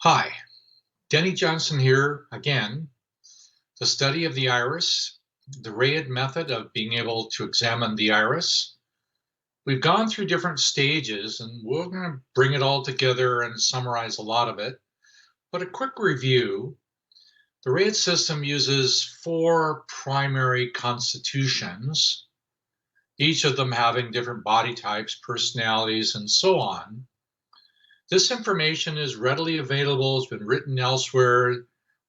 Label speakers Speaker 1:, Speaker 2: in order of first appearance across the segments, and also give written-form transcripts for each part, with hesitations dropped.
Speaker 1: Hi, Denny Johnson here again. The study of the iris, the RAYID method of being able to examine the iris. We've gone through different stages and we're going to bring it all together and summarize a lot of it. But a quick review, the RAYID system uses 4 primary constitutions, each of them having different body types, personalities, and so on. This information is readily available. It's been written elsewhere.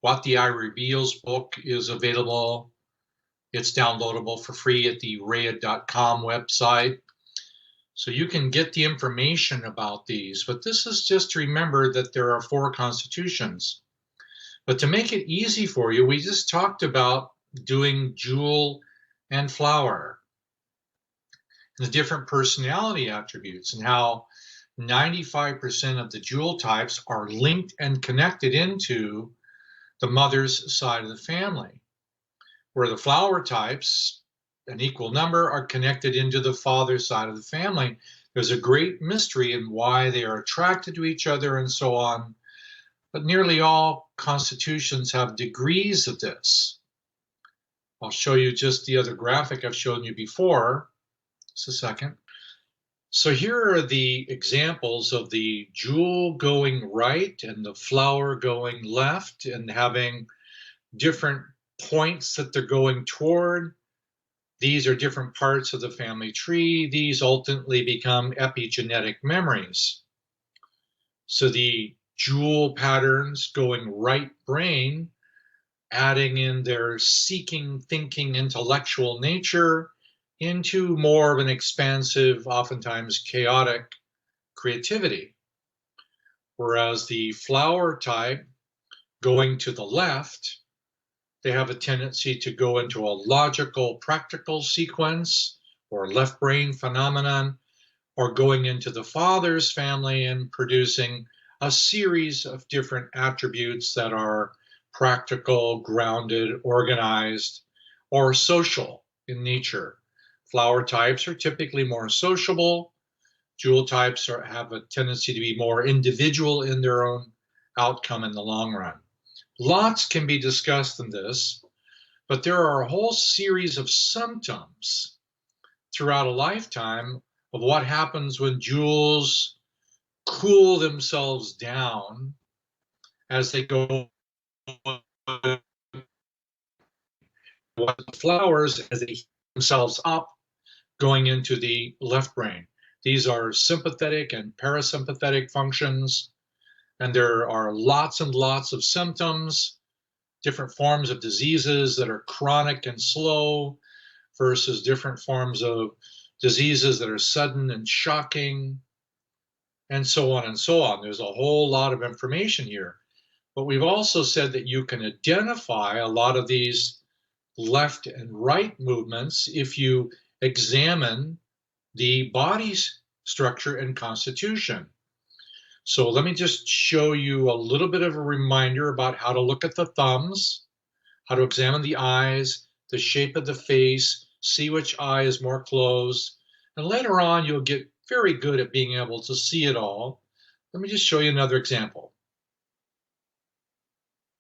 Speaker 1: What the Eye Reveals book is available. It's downloadable for free at the rayid.com website. So you can get the information about these. But this is just to remember that there are 4 constitutions. But to make it easy for you, we just talked about doing jewel and flower, and the different personality attributes, and how 95% of the jewel types are linked and connected into the mother's side of the family, where the flower types, an equal number, are connected into the father's side of the family. There's a great mystery in why they are attracted to each other and so on, but nearly all constitutions have degrees of this. I'll show you just the other graphic I've shown you before. Just a second. So here are the examples of the jewel going right and the flower going left and having different points that they're going toward. These are different parts of the family tree. These ultimately become epigenetic memories. So the jewel patterns going right brain, adding in their seeking, thinking, intellectual nature into more of an expansive, oftentimes chaotic creativity. Whereas the flower type going to the left, they have a tendency to go into a logical, practical sequence or left brain phenomenon, or going into the father's family and producing a series of different attributes that are practical, grounded, organized, or social in nature. Flower types are typically more sociable. Jewel types have a tendency to be more individual in their own outcome in the long run. Lots can be discussed in this, but there are a whole series of symptoms throughout a lifetime of what happens when jewels cool themselves down as they go flowers, as they heat themselves up, going into the left brain. These are sympathetic and parasympathetic functions, and there are lots and lots of symptoms, different forms of diseases that are chronic and slow versus different forms of diseases that are sudden and shocking, and so on and so on. There's a whole lot of information here. But we've also said that you can identify a lot of these left and right movements if you examine the body's structure and constitution. So let me just show you a little bit of a reminder about how to look at the thumbs, how to examine the eyes, the shape of the face, see which eye is more closed. And later on, you'll get very good at being able to see it all. Let me just show you another example.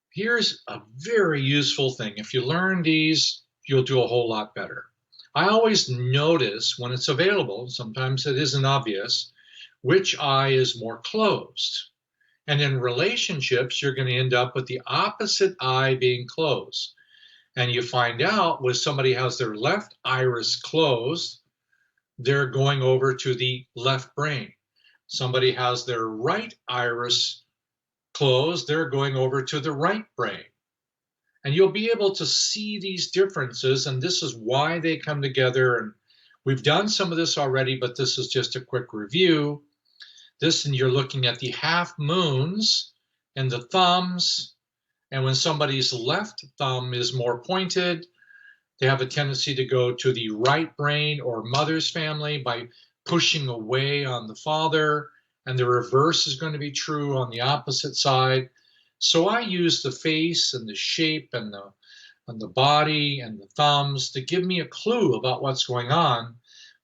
Speaker 1: Here's a very useful thing. If you learn these, you'll do a whole lot better. I always notice when it's available, sometimes it isn't obvious, which eye is more closed. And in relationships, you're going to end up with the opposite eye being closed. And you find out when somebody has their left iris closed, they're going over to the left brain. Somebody has their right iris closed, they're going over to the right brain. And you'll be able to see these differences, and this is why they come together. And we've done some of this already, but this is just a quick review. This, and you're looking at the half moons and the thumbs. And when somebody's left thumb is more pointed, they have a tendency to go to the right brain or mother's family by pushing away on the father. And the reverse is going to be true on the opposite side. So I use the face and the shape and the body and the thumbs to give me a clue about what's going on.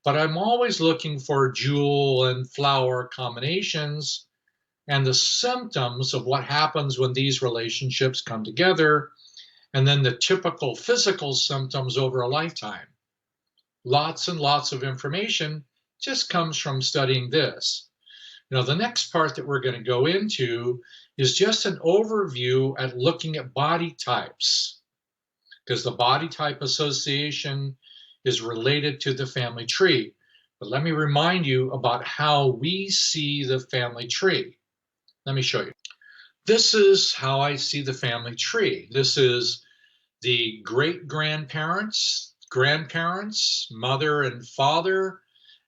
Speaker 1: But I'm always looking for jewel and flower combinations and the symptoms of what happens when these relationships come together, and then the typical physical symptoms over a lifetime. Lots and lots of information just comes from studying this. Now, the next part that we're going to go into is just an overview at looking at body types, because the body type association is related to the family tree. But let me remind you about how we see the family tree. Let me show you. This is how I see the family tree. This is the great-grandparents, grandparents, mother and father,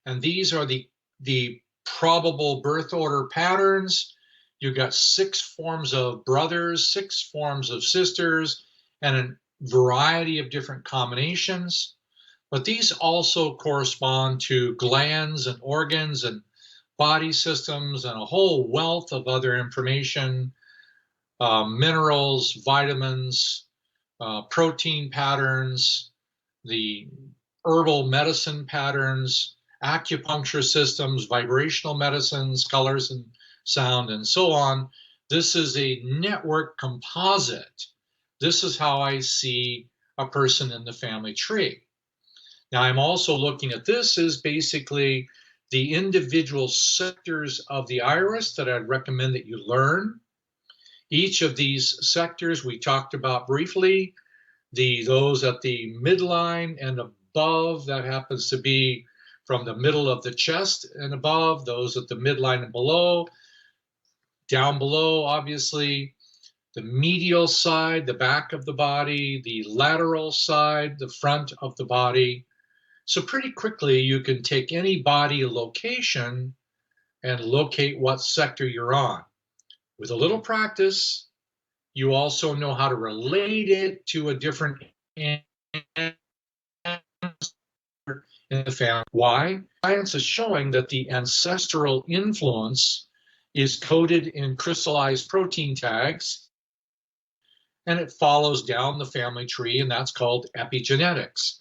Speaker 1: and these are the probable birth order patterns. You've got 6 forms of brothers, 6 forms of sisters, and a variety of different combinations. But these also correspond to glands and organs and body systems and a whole wealth of other information, minerals, vitamins, protein patterns, the herbal medicine patterns, acupuncture systems, vibrational medicines, colors and sound, and so on. This is a network composite. This is how I see a person in the family tree. Now, I'm also looking at this as basically the individual sectors of the iris that I'd recommend that you learn. Each of these sectors we talked about briefly, those at the midline and above, that happens to be from the middle of the chest and above, those at the midline and below, down below, obviously, the medial side, the back of the body, the lateral side, the front of the body. So pretty quickly, you can take any body location and locate what sector you're on. With a little practice, you also know how to relate it to a different answer in the family. Why? Science is showing that the ancestral influence is coded in crystallized protein tags, and it follows down the family tree, and that's called epigenetics.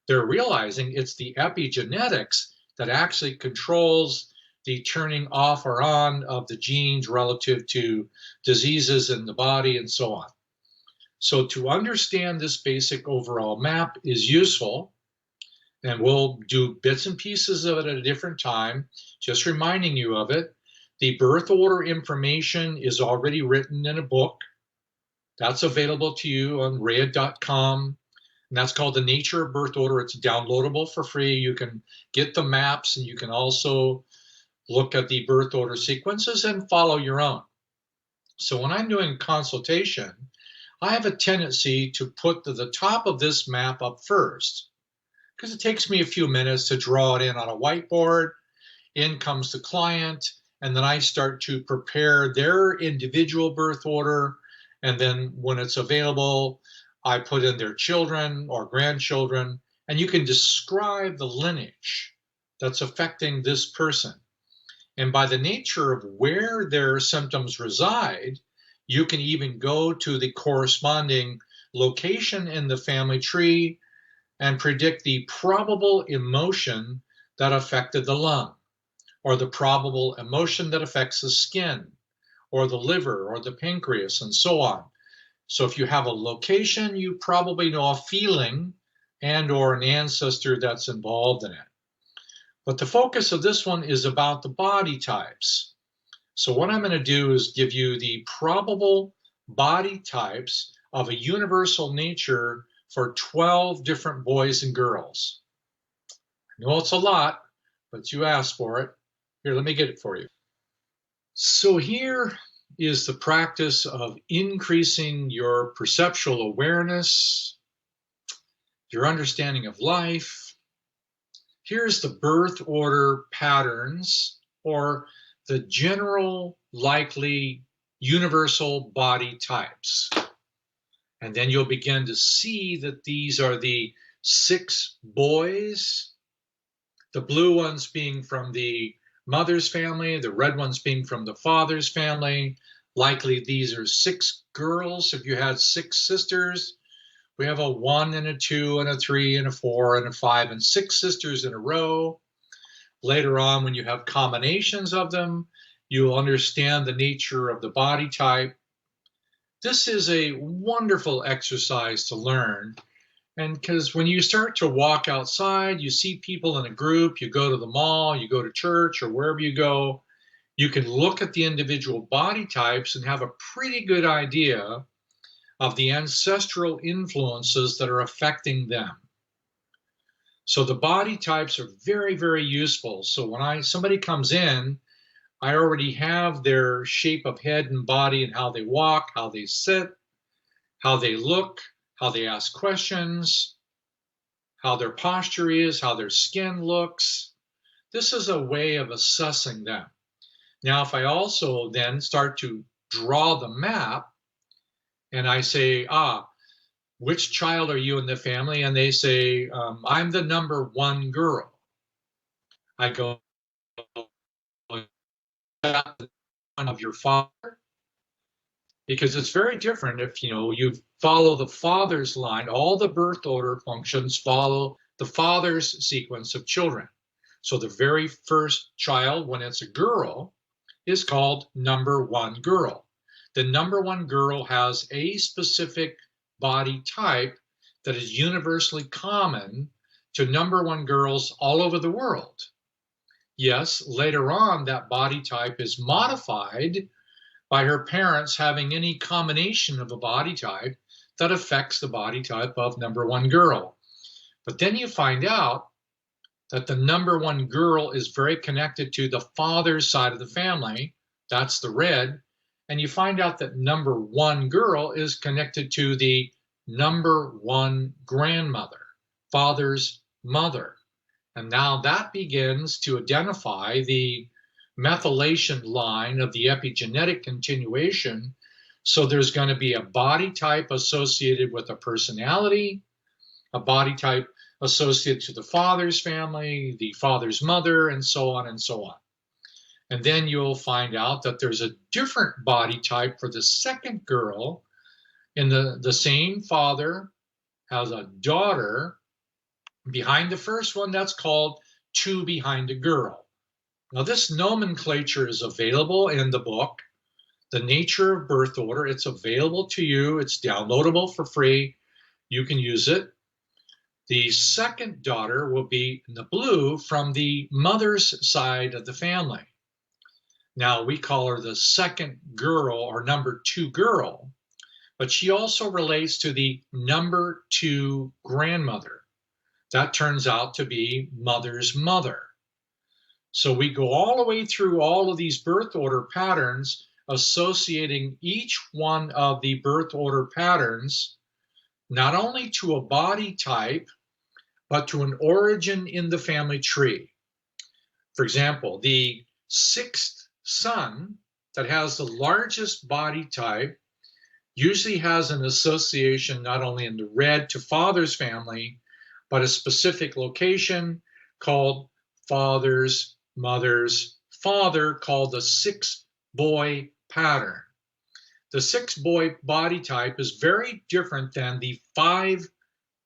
Speaker 1: They're realizing it's the epigenetics that actually controls the turning off or on of the genes relative to diseases in the body and so on. So to understand this basic overall map is useful, and we'll do bits and pieces of it at a different time, just reminding you of it. The birth order information is already written in a book. That's available to you on rayid.com. And that's called The Nature of Birth Order. It's downloadable for free. You can get the maps, and you can also look at the birth order sequences and follow your own. So when I'm doing consultation, I have a tendency to put the top of this map up first, because it takes me a few minutes to draw it in on a whiteboard. In comes the client, and then I start to prepare their individual birth order. And then when it's available, I put in their children or grandchildren, and you can describe the lineage that's affecting this person. And by the nature of where their symptoms reside, you can even go to the corresponding location in the family tree and predict the probable emotion that affected the lung, or the probable emotion that affects the skin, or the liver, or the pancreas, and so on. So if you have a location, you probably know a feeling and or an ancestor that's involved in it. But the focus of this one is about the body types. So what I'm going to do is give you the probable body types of a universal nature for 12 different boys and girls. I know it's a lot, but you asked for it. Here, let me get it for you. So here is the practice of increasing your perceptual awareness, your understanding of life. Here's the birth order patterns, or the general likely universal body types. And then you'll begin to see that these are the 6 boys, the blue ones being from the mother's family, the red ones being from the father's family. Likely these are 6 girls. If you had 6 sisters, we have a 1 and a 2 and a 3 and a 4 and a 5 and 6 sisters in a row. Later on, when you have combinations of them, You'll understand the nature of the body type. This is a wonderful exercise to learn. And because when you start to walk outside, you see people in a group, you go to the mall, you go to church, or wherever you go, you can look at the individual body types and have a pretty good idea of the ancestral influences that are affecting them. So the body types are very, very useful. So when somebody comes in, I already have their shape of head and body and how they walk, how they sit, how they look, how they ask questions, how their posture is, how their skin looks. This is a way of assessing them. Now, if I also then start to draw the map and I say, which child are you in the family? And they say, I'm the number one girl. I go, of your father, because it's very different if you follow the father's line. All the birth order functions follow the father's sequence of children. So the very first child, when it's a girl, is called number one girl. The number one girl has a specific body type that is universally common to number one girls all over the world. Yes, later on, that body type is modified by her parents having any combination of a body type that affects the body type of number one girl. But then you find out that the number one girl is very connected to the father's side of the family. That's the red. And you find out that number one girl is connected to the number one grandmother, father's mother. And now that begins to identify the methylation line of the epigenetic continuation. So there's going to be a body type associated with a personality, a body type associated to the father's family, the father's mother, and so on and so on. And then you'll find out that there's a different body type for the second girl. And the same father has a daughter behind the first one. That's called two behind a girl. Now, this nomenclature is available in the book, The Nature of Birth Order. It's available to you. It's downloadable for free. You can use it. The second daughter will be in the blue from the mother's side of the family. Now, we call her the second girl or number two girl, but she also relates to the number two grandmother. That turns out to be mother's mother. So we go all the way through all of these birth order patterns, associating each one of the birth order patterns, not only to a body type, but to an origin in the family tree. For example, the sixth son that has the largest body type usually has an association not only in the red to father's family, but a specific location called father's mother's father, called the six boy pattern. The six boy body type is very different than the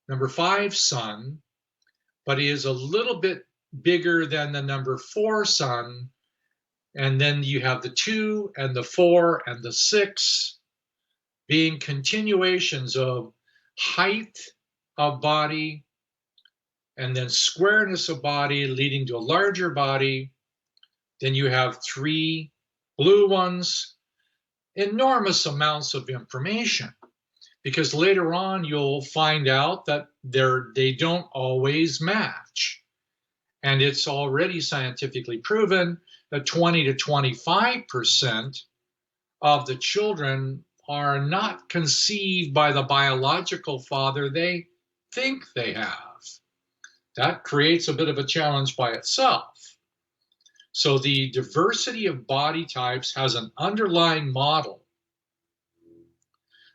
Speaker 1: number five son, but he is a little bit bigger than the number four son. And then you have the 2 and the 4 and the 6 being continuations of height of body and then squareness of body leading to a larger body. Then you have 3 blue ones, enormous amounts of information, because later on you'll find out that they don't always match. And it's already scientifically proven that 20 to 25% of the children are not conceived by the biological father they think they have. That creates a bit of a challenge by itself. So the diversity of body types has an underlying model.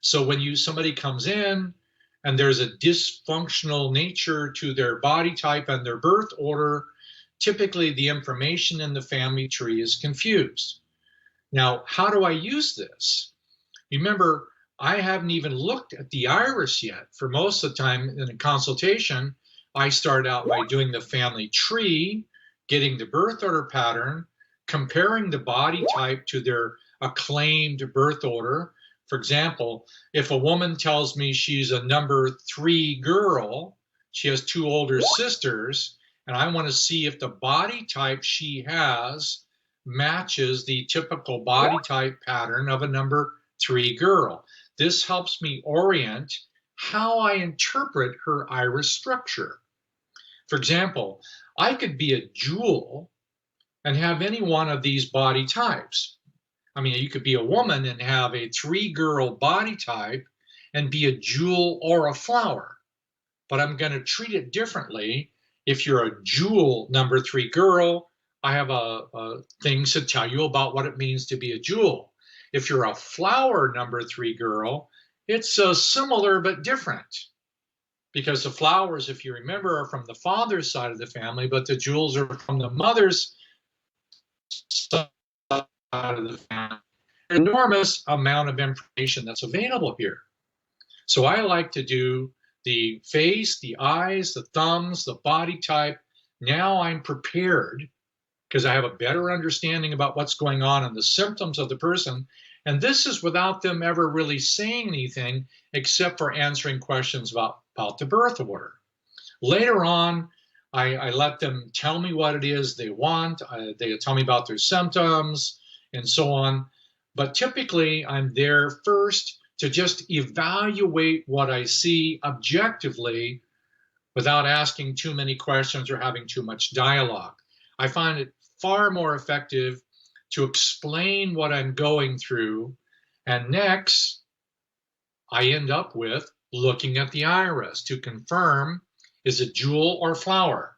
Speaker 1: So when somebody comes in and there's a dysfunctional nature to their body type and their birth order, typically the information in the family tree is confused. Now, how do I use this? Remember, I haven't even looked at the iris yet. For most of the time in a consultation, I start out by doing the family tree, getting the birth order pattern, comparing the body type to their acclaimed birth order. For example, if a woman tells me she's a number 3 girl, she has 2 older sisters, and I want to see if the body type she has matches the typical body type pattern of a number 3 girl. This helps me orient how I interpret her iris structure. For example, I could be a jewel and have any one of these body types. I mean, you could be a woman and have a 3 girl body type and be a jewel or a flower. But I'm going to treat it differently. If you're a jewel number 3 girl, I have things to tell you about what it means to be a jewel. If you're a flower number 3 girl, it's similar but different. Because the flowers, if you remember, are from the father's side of the family, but the jewels are from the mother's side of the family. An enormous amount of information that's available here. So I like to do the face, the eyes, the thumbs, the body type. Now I'm prepared because I have a better understanding about what's going on and the symptoms of the person. And this is without them ever really saying anything except for answering questions about the birth order. Later on, I let them tell me what it is they want. They tell me about their symptoms and so on. But typically, I'm there first to just evaluate what I see objectively without asking too many questions or having too much dialogue. I find it far more effective to explain what I'm going through. And next, I end up with looking at the iris to confirm, is it jewel or flower?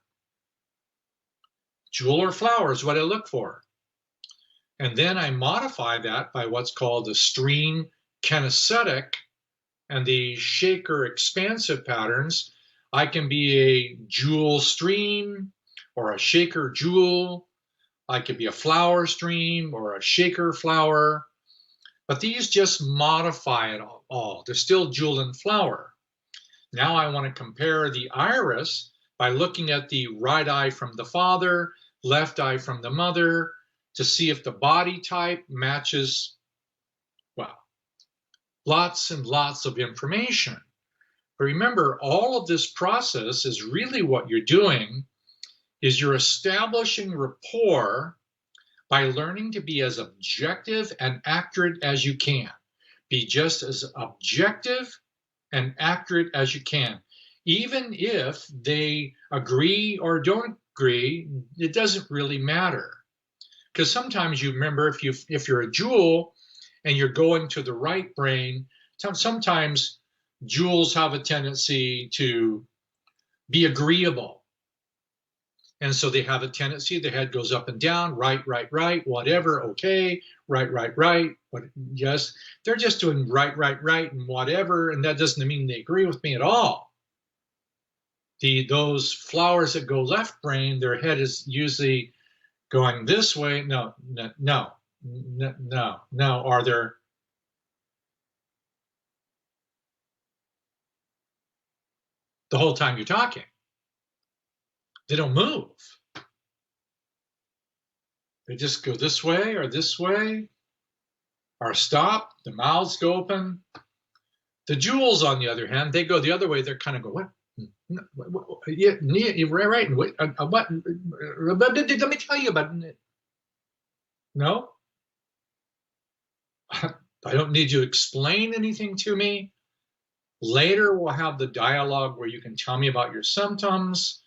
Speaker 1: Jewel or flower is what I look for. And then I modify that by what's called the stream kinesthetic and the shaker expansive patterns. I can be a jewel stream or a shaker jewel. I could be a flower stream or a shaker flower. But these just modify it all. They're still jewel and flower. Now I want to compare the iris by looking at the right eye from the father, left eye from the mother, to see if the body type matches, well, lots and lots of information. But remember, all of this process is really what you're doing is you're establishing rapport by learning to be as objective and accurate as you can. Be just as objective and accurate as you can. Even if they agree or don't agree, it doesn't really matter. Because sometimes you remember if you're a jewel and you're going to the right brain, sometimes jewels have a tendency to be agreeable. And so they have a tendency, the head goes up and down, right, whatever, okay, right, yes. They're just doing right, and whatever, and that doesn't mean they agree with me at all. Those flowers that go left brain, their head is usually going this way. No, are there? The whole time you're talking. They don't move. They just go this way, or stop, the mouths go open. The jewels, on the other hand, they go the other way. They're kind of go, what? Yeah, right. What? Let me tell you about it. No? I don't need you to explain anything to me. Later, we'll have the dialogue where you can tell me about your symptoms.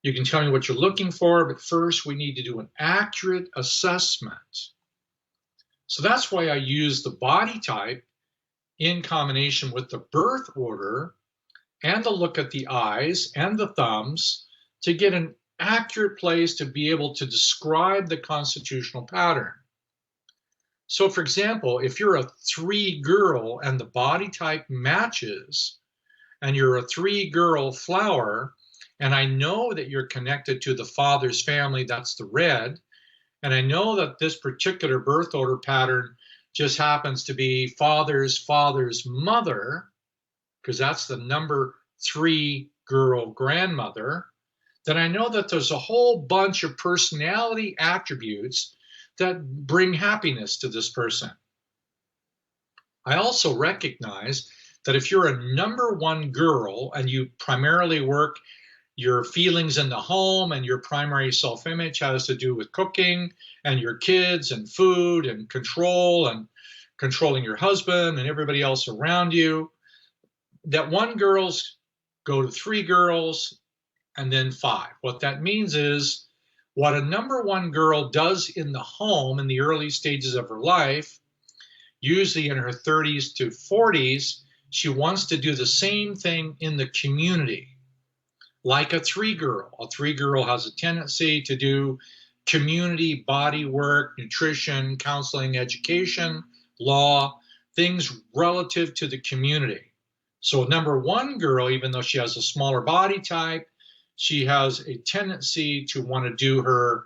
Speaker 1: You can tell me what you're looking for, but first we need to do an accurate assessment. So that's why I use the body type in combination with the birth order and the look at the eyes and the thumbs to get an accurate place to be able to describe the constitutional pattern. So for example, if you're a 3 girl and the body type matches, and you're a 3 girl flower, and I know that you're connected to the father's family, that's the red, and I know that this particular birth order pattern just happens to be father's mother, because that's the number 3 girl grandmother, then I know that there's a whole bunch of personality attributes that bring happiness to this person. I also recognize that if you're a number one girl and you primarily work your feelings in the home and your primary self-image has to do with cooking and your kids and food and control and controlling your husband and everybody else around you, that one girls go to three girls and then five. What that means is what a number one girl does in the home in the early stages of her life, usually in her 30s to 40s, she wants to do the same thing in the community. Like a three girl. A three girl has a tendency to do community body work, nutrition, counseling, education, law, things relative to the community. So number one girl, even though she has a smaller body type, she has a tendency to want to do her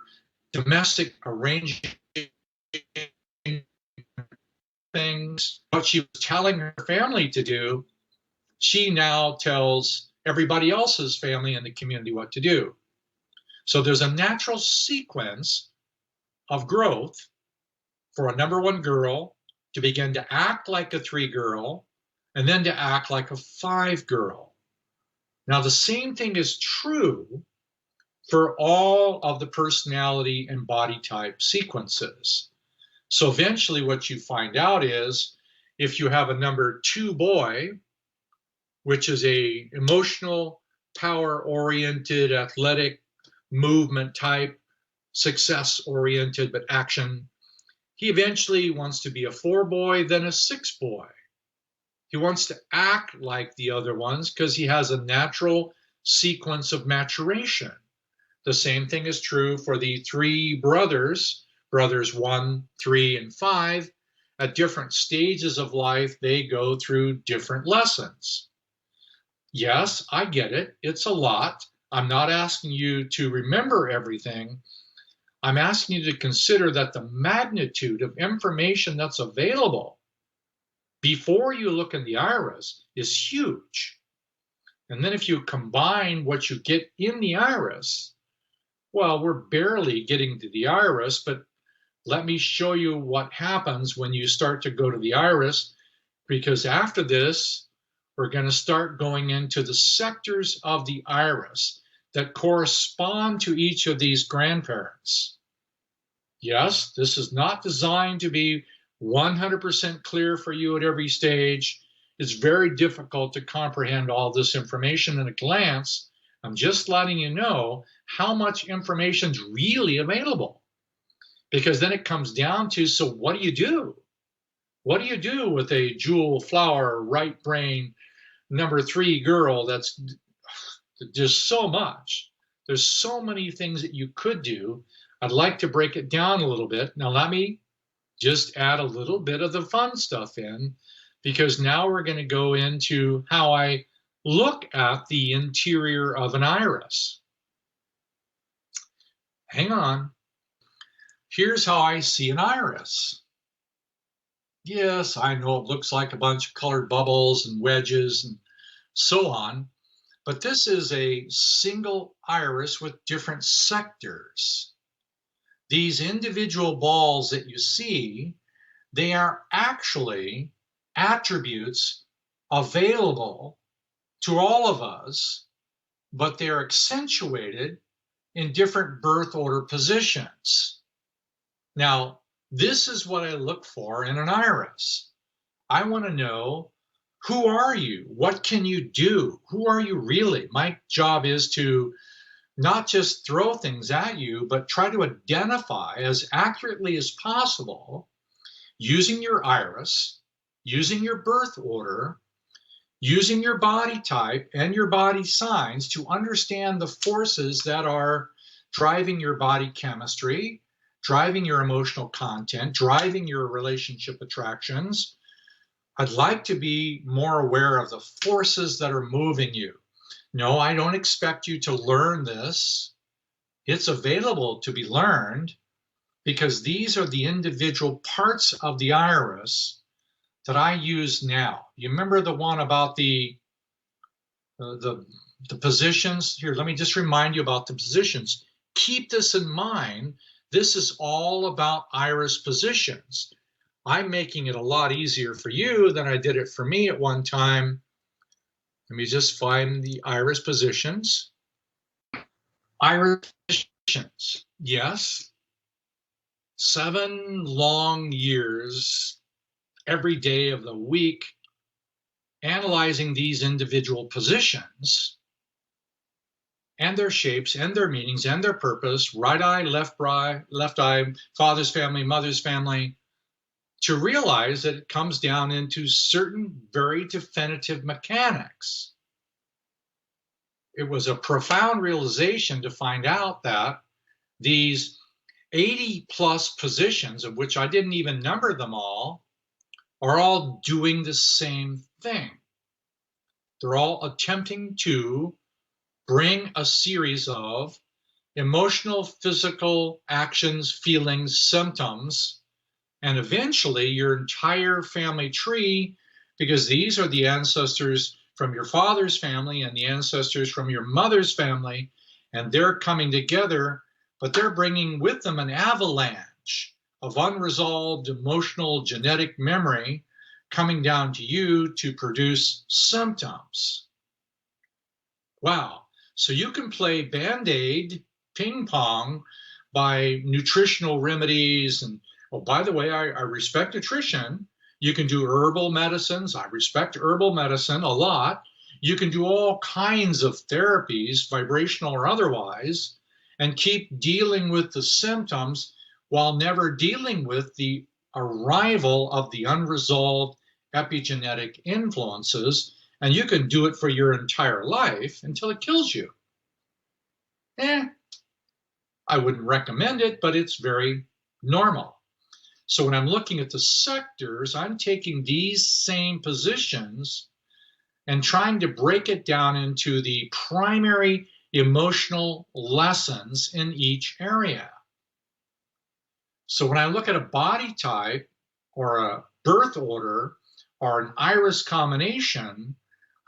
Speaker 1: domestic arranging things. What she was telling her family to do, she now tells everybody else's family in the community what to do. So there's a natural sequence of growth for a number one girl to begin to act like a three girl and then to act like a five girl. Now, the same thing is true for all of the personality and body type sequences. So eventually what you find out is if you have a number two boy, which is a emotional, power-oriented, athletic, movement type, success-oriented, but action, he eventually wants to be a four boy, then a six boy. He wants to act like the other ones because he has a natural sequence of maturation. The same thing is true for the three brothers 1, 3, and 5. At different stages of life, they go through different lessons. Yes, I get it. It's a lot. I'm not asking you to remember everything. I'm asking you to consider that the magnitude of information that's available before you look in the iris is huge. And then if you combine what you get in the iris, well, we're barely getting to the iris, but let me show you what happens when you start to go to the iris, because after this, we're going to start going into the sectors of the iris that correspond to each of these grandparents. Yes, this is not designed to be 100% clear for you at every stage. It's very difficult to comprehend all this information in a glance. I'm just letting you know how much information is really available. Because then it comes down to, so what do you do? What do you do with a jewel flower, right brain, number three girl that's just so much? There's so many things that you could do. I'd like to break it down a little bit. Now let me just add a little bit of the fun stuff in, because now we're going to go into how I look at the interior of an iris. Hang on. Here's how I see an iris. Yes, I know it looks like a bunch of colored bubbles and wedges and so on, but this is a single iris with different sectors. These individual balls that you see, they are actually attributes available to all of us, but they're accentuated in different birth order positions. Now, this is what I look for in an iris. I want to know, who are you? What can you do? Who are you really? My job is to not just throw things at you, but try to identify as accurately as possible using your iris, using your birth order, using your body type and your body signs to understand the forces that are driving your body chemistry, driving your emotional content, driving your relationship attractions. I'd like to be more aware of the forces that are moving you. No, I don't expect you to learn this. It's available to be learned because these are the individual parts of the iris that I use now. You remember the one about the positions? Here, let me just remind you about the positions. Keep this in mind This is all about iris positions. I'm making it a lot easier for you than I did it for me at one time. Let me just find the iris positions. Iris positions, yes. 7 long years, every day of the week, analyzing these individual positions and their shapes and their meanings and their purpose, right eye, left eye, father's family, mother's family, to realize that it comes down into certain very definitive mechanics. It was a profound realization to find out that these 80 plus positions, of which I didn't even number them all, are all doing the same thing. They're all attempting to bring a series of emotional, physical actions, feelings, symptoms, and eventually your entire family tree, because these are the ancestors from your father's family and the ancestors from your mother's family, and they're coming together, but they're bringing with them an avalanche of unresolved emotional genetic memory coming down to you to produce symptoms. Wow. So you can play Band-Aid, ping pong by nutritional remedies. And oh, by the way, I respect nutrition. You can do herbal medicines. I respect herbal medicine a lot. You can do all kinds of therapies, vibrational or otherwise, and keep dealing with the symptoms while never dealing with the arrival of the unresolved epigenetic influences. And you can do it for your entire life until it kills you. I wouldn't recommend it, but it's very normal. So when I'm looking at the sectors, I'm taking these same positions and trying to break it down into the primary emotional lessons in each area. So when I look at a body type or a birth order or an iris combination,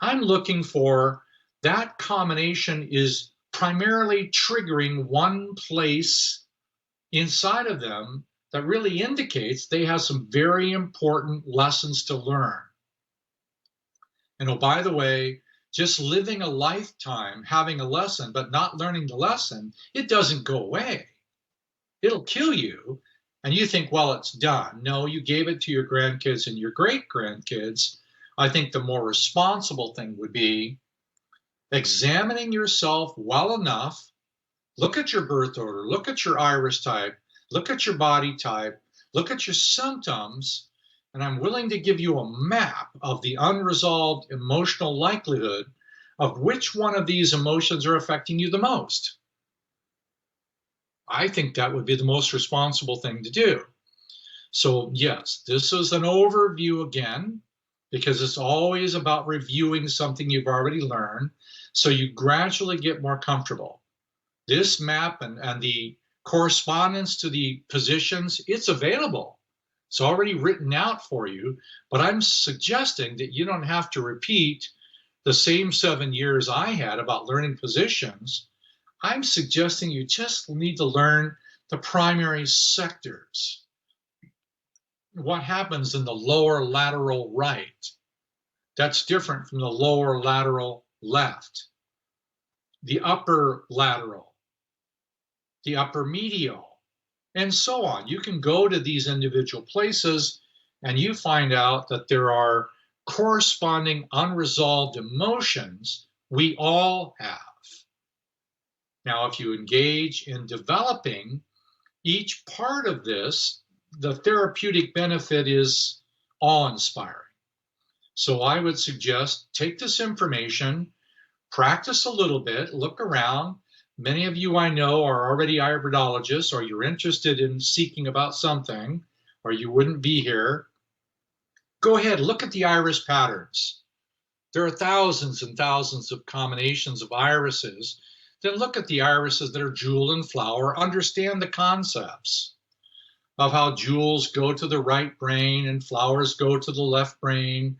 Speaker 1: I'm looking for that combination is primarily triggering one place inside of them that really indicates they have some very important lessons to learn. And oh, by the way, just living a lifetime, having a lesson, but not learning the lesson, it doesn't go away. It'll kill you. And you think, well, it's done. No, you gave it to your grandkids and your great-grandkids. I think the more responsible thing would be examining yourself well enough. Look at your birth order, look at your iris type, look at your body type, look at your symptoms, and I'm willing to give you a map of the unresolved emotional likelihood of which one of these emotions are affecting you the most. I think that would be the most responsible thing to do. So yes, this is an overview again, because it's always about reviewing something you've already learned, so you gradually get more comfortable. This map and the correspondence to the positions, it's available. It's already written out for you, but I'm suggesting that you don't have to repeat the same 7 years I had about learning positions. I'm suggesting you just need to learn the primary sectors. What happens in the lower lateral right? That's different from the lower lateral left. The upper lateral, the upper medial, and so on. You can go to these individual places and you find out that there are corresponding unresolved emotions we all have. Now, if you engage in developing each part of this, the therapeutic benefit is awe-inspiring. So I would suggest take this information, practice a little bit, look around. Many of you I know are already iridologists, or you're interested in seeking about something, or you wouldn't be here. Go ahead, look at the iris patterns. There are thousands and thousands of combinations of irises. Then look at the irises that are jewel and flower. Understand the concepts of how jewels go to the right brain and flowers go to the left brain,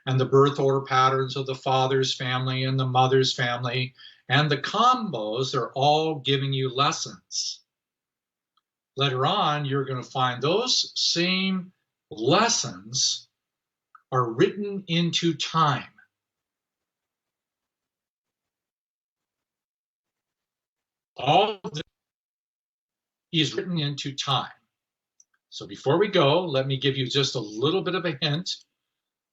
Speaker 1: and the birth order patterns of the father's family and the mother's family, and the combos are all giving you lessons. later on, you're going to find those same lessons are written into time. All of this is written into time. So before we go, let me give you just a little bit of a hint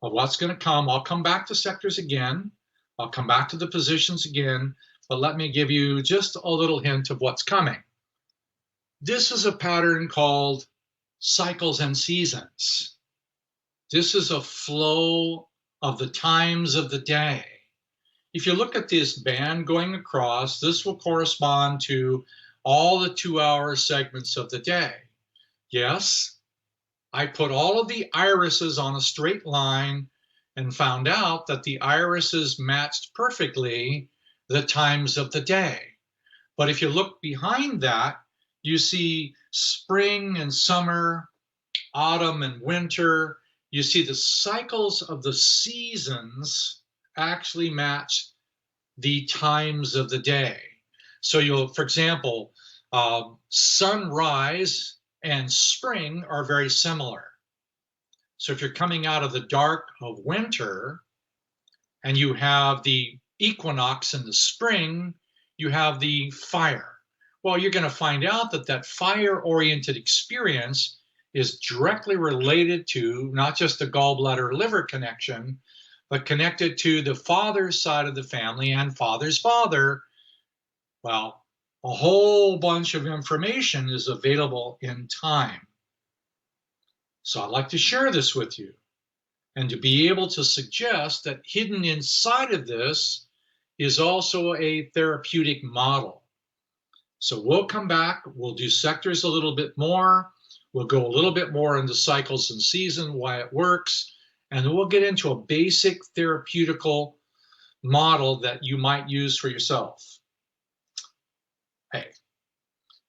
Speaker 1: of what's going to come. I'll come back to sectors again. I'll come back to the positions again, but let me give you just a little hint of what's coming. This is a pattern called cycles and seasons. This is a flow of the times of the day. If you look at this band going across, this will correspond to all the 2-hour segments of the day. Yes, I put all of the irises on a straight line and found out that the irises matched perfectly the times of the day. But if you look behind that, you see spring and summer, autumn and winter. You see the cycles of the seasons actually match the times of the day. So you'll, for example, sunrise and spring are very similar. So if you're coming out of the dark of winter and you have the equinox in the spring, you have the fire. Well, you're going to find out that that fire-oriented experience is directly related to not just the gallbladder liver connection, but connected to the father's side of the family and father's father. Well, a whole bunch of information is available in time. So I'd like to share this with you and to be able to suggest that hidden inside of this is also a therapeutic model. So we'll come back, we'll do sectors a little bit more, we'll go a little bit more into cycles and season, why it works, and then we'll get into a basic therapeutical model that you might use for yourself. Hey,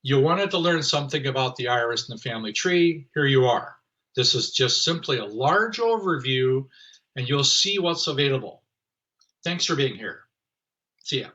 Speaker 1: you wanted to learn something about the iris and the family tree, here you are. This is just simply a large overview, and you'll see what's available. Thanks for being here. See ya.